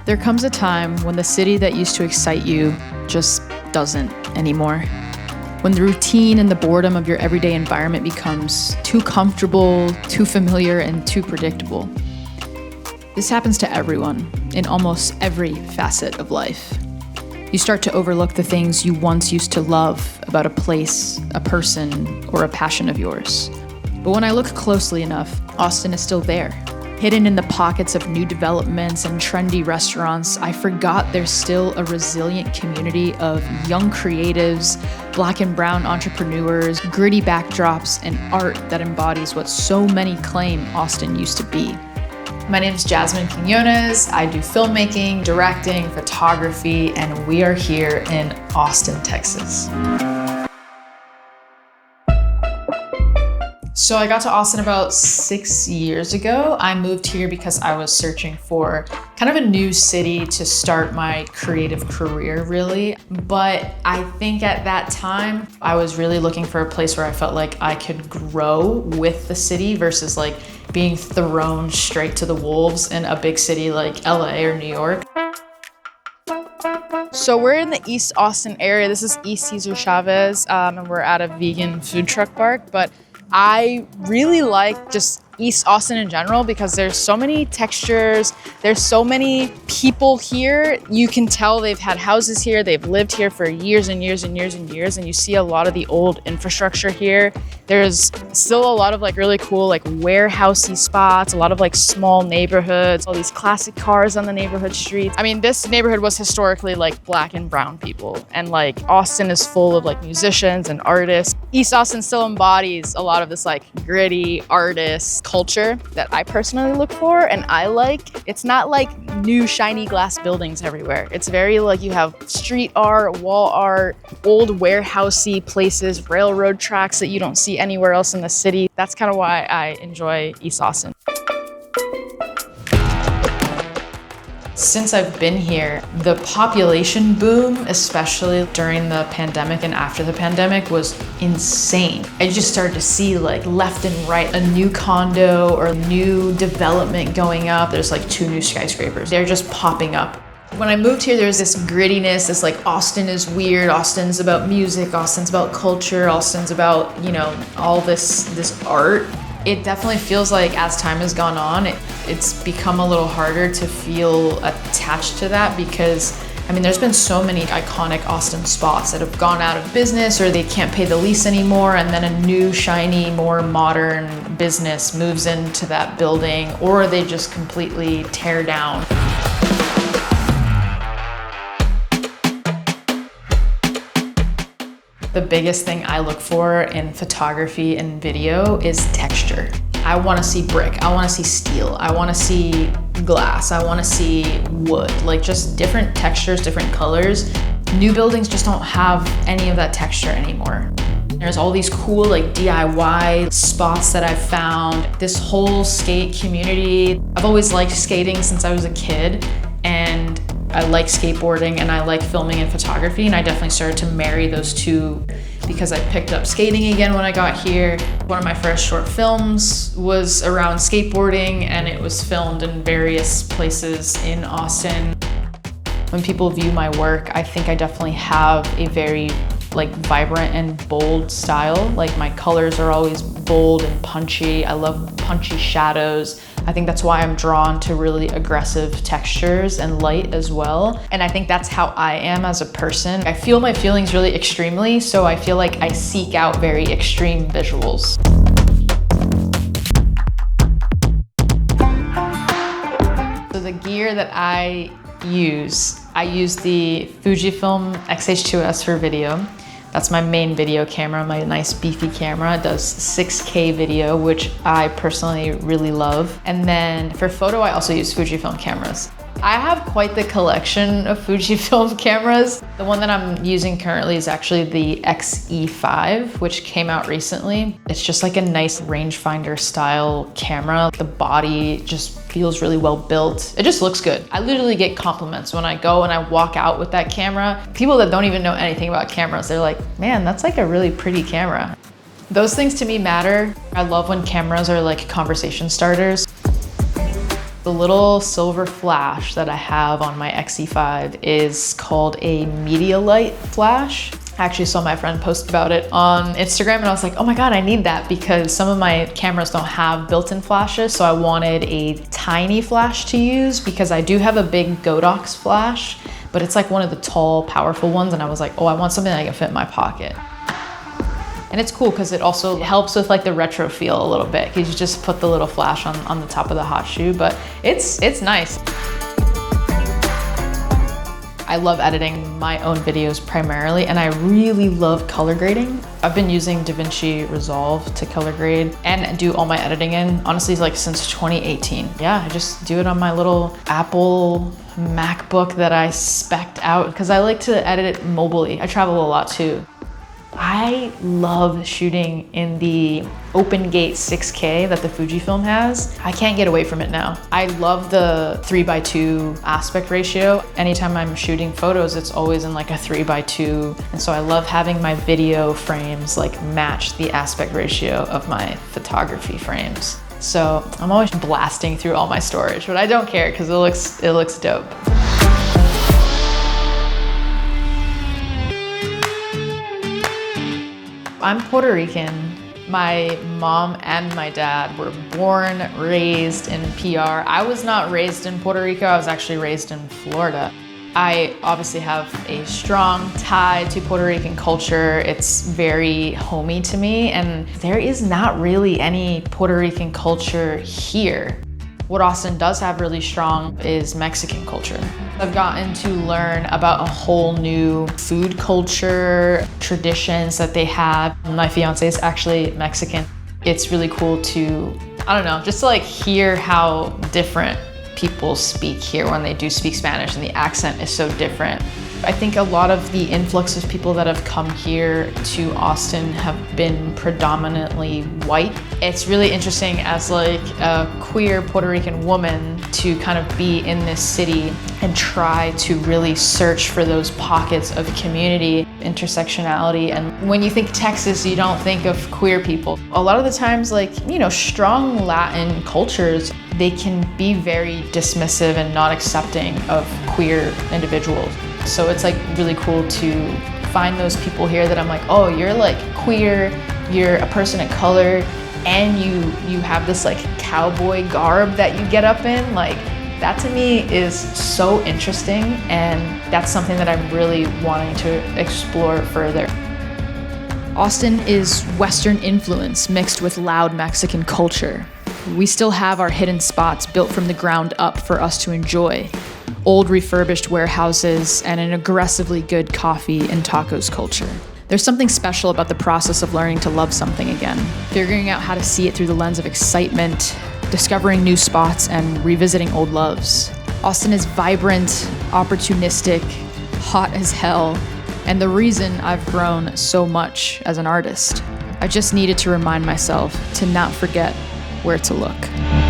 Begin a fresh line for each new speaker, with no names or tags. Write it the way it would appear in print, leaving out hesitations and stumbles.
There comes a time when the city that used to excite you just doesn't anymore. When the routine and the boredom of your everyday environment becomes too comfortable, too familiar, and too predictable. This happens to everyone in almost every facet of life. You start to overlook the things you once used to love about a place, a person, or a passion of yours. But when I look closely enough, Austin is still there. Hidden in the pockets of new developments and trendy restaurants, I forgot there's still a resilient community of young creatives, Black and brown entrepreneurs, gritty backdrops, and art that embodies what so many claim Austin used to be. My name is Jasmine Quiñones. I do filmmaking, directing, photography, and we are here in Austin, Texas. So I got to Austin about 6 years ago. I moved here because I was searching for kind of a new city to start my creative career, really. But I think at that time, I was really looking for a place where I felt like I could grow with the city versus like being thrown straight to the wolves in a big city like LA or New York. So we're in the East Austin area. This is East Cesar Chavez, and we're at a vegan food truck park. But I really like just East Austin in general because there's so many textures, there's so many people here. You can tell they've had houses here, they've lived here for years and years and years and years, and you see a lot of the old infrastructure here. There's still a lot of like really cool like warehousey spots, a lot of like small neighborhoods, all these classic cars on the neighborhood streets. I mean, this neighborhood was historically like Black and brown people, and like Austin is full of like musicians and artists. East Austin still embodies a lot of this like gritty artist culture that I personally look for and I like. It's not like new shiny glass buildings everywhere. It's very like you have street art, wall art, old warehousey places, railroad tracks that you don't see anywhere else in the city. That's kind of why I enjoy East Austin. Since I've been here, the population boom, especially during the pandemic and after the pandemic, was insane. I just started to see like left and right, a new condo or new development going up. There's like 2 new skyscrapers. They're just popping up. When I moved here, there's this grittiness, this like Austin is weird, Austin's about music, Austin's about culture, Austin's about, you know, all this art. It definitely feels like as time has gone on, it's become a little harder to feel attached to that because, I mean, there's been so many iconic Austin spots that have gone out of business or they can't pay the lease anymore, and then a new, shiny, more modern business moves into that building, or they just completely tear down. The biggest thing I look for in photography and video is texture. I want to see brick, I want to see steel, I want to see glass, I want to see wood, like just different textures, different colors. New buildings just don't have any of that texture anymore. There's all these cool like DIY spots that I've found, this whole skate community. I've always liked skating since I was a kid, and I like skateboarding and I like filming and photography, and I definitely started to marry those two because I picked up skating again when I got here. One of my first short films was around skateboarding, and it was filmed in various places in Austin. When people view my work, I think I definitely have a very like vibrant and bold style. Like my colors are always bold and punchy. I love punchy shadows. I think that's why I'm drawn to really aggressive textures and light as well. And I think that's how I am as a person. I feel my feelings really extremely, so I feel like I seek out very extreme visuals. So the gear that I use the Fujifilm X-H2S for video. That's my main video camera, my nice beefy camera. It does 6K video, which I personally really love. And then for photo, I also use Fujifilm cameras. I have quite the collection of Fujifilm cameras. The one that I'm using currently is actually the XE5, which came out recently. It's just like a nice rangefinder style camera. The body just feels really well built. It just looks good. I literally get compliments when I go and I walk out with that camera. People that don't even know anything about cameras, they're like, man, that's like a really pretty camera. Those things to me matter. I love when cameras are like conversation starters. The little silver flash that I have on my XE5 is called a media light flash. I actually saw my friend post about it on Instagram and I was like, oh my God, I need that because some of my cameras don't have built-in flashes. So I wanted a tiny flash to use because I do have a big Godox flash, but it's like one of the tall, powerful ones. And I was like, oh, I want something that I can fit in my pocket. And it's cool because it also helps with like the retro feel a little bit because you just put the little flash on the top of the hot shoe, but it's nice. I love editing my own videos primarily, and I really love color grading. I've been using DaVinci Resolve to color grade and do all my editing in, honestly, like since 2018. Yeah, I just do it on my little Apple MacBook that I spec'd out because I like to edit it mobilely. I travel a lot too. I love shooting in the open gate 6K that the Fujifilm has. I can't get away from it now. I love the 3:2 aspect ratio. Anytime I'm shooting photos, it's always in like a 3:2. And so I love having my video frames like match the aspect ratio of my photography frames. So I'm always blasting through all my storage, but I don't care because it looks dope. I'm Puerto Rican. My mom and my dad were born, raised in PR. I was not raised in Puerto Rico, I was actually raised in Florida. I obviously have a strong tie to Puerto Rican culture. It's very homey to me, and there is not really any Puerto Rican culture here. What Austin does have really strong is Mexican culture. I've gotten to learn about a whole new food culture, traditions that they have. My fiance is actually Mexican. It's really cool to, I don't know, just to like hear how different people speak here when they do speak Spanish, and the accent is so different. I think a lot of the influx of people that have come here to Austin have been predominantly white. It's really interesting as like a queer Puerto Rican woman to kind of be in this city and try to really search for those pockets of community, intersectionality. And when you think Texas, you don't think of queer people. A lot of the times, like, you know, strong Latin cultures, they can be very dismissive and not accepting of queer individuals. So it's like really cool to find those people here that I'm like, oh, you're like queer, you're a person of color, and you have this like cowboy garb that you get up in. Like, that to me is so interesting, and that's something that I'm really wanting to explore further. Austin is Western influence mixed with loud Mexican culture. We still have our hidden spots built from the ground up for us to enjoy. Old refurbished warehouses and an aggressively good coffee and tacos culture. There's something special about the process of learning to love something again, figuring out how to see it through the lens of excitement, discovering new spots, and revisiting old loves. Austin is vibrant, opportunistic, hot as hell, and the reason I've grown so much as an artist. I just needed to remind myself to not forget where to look.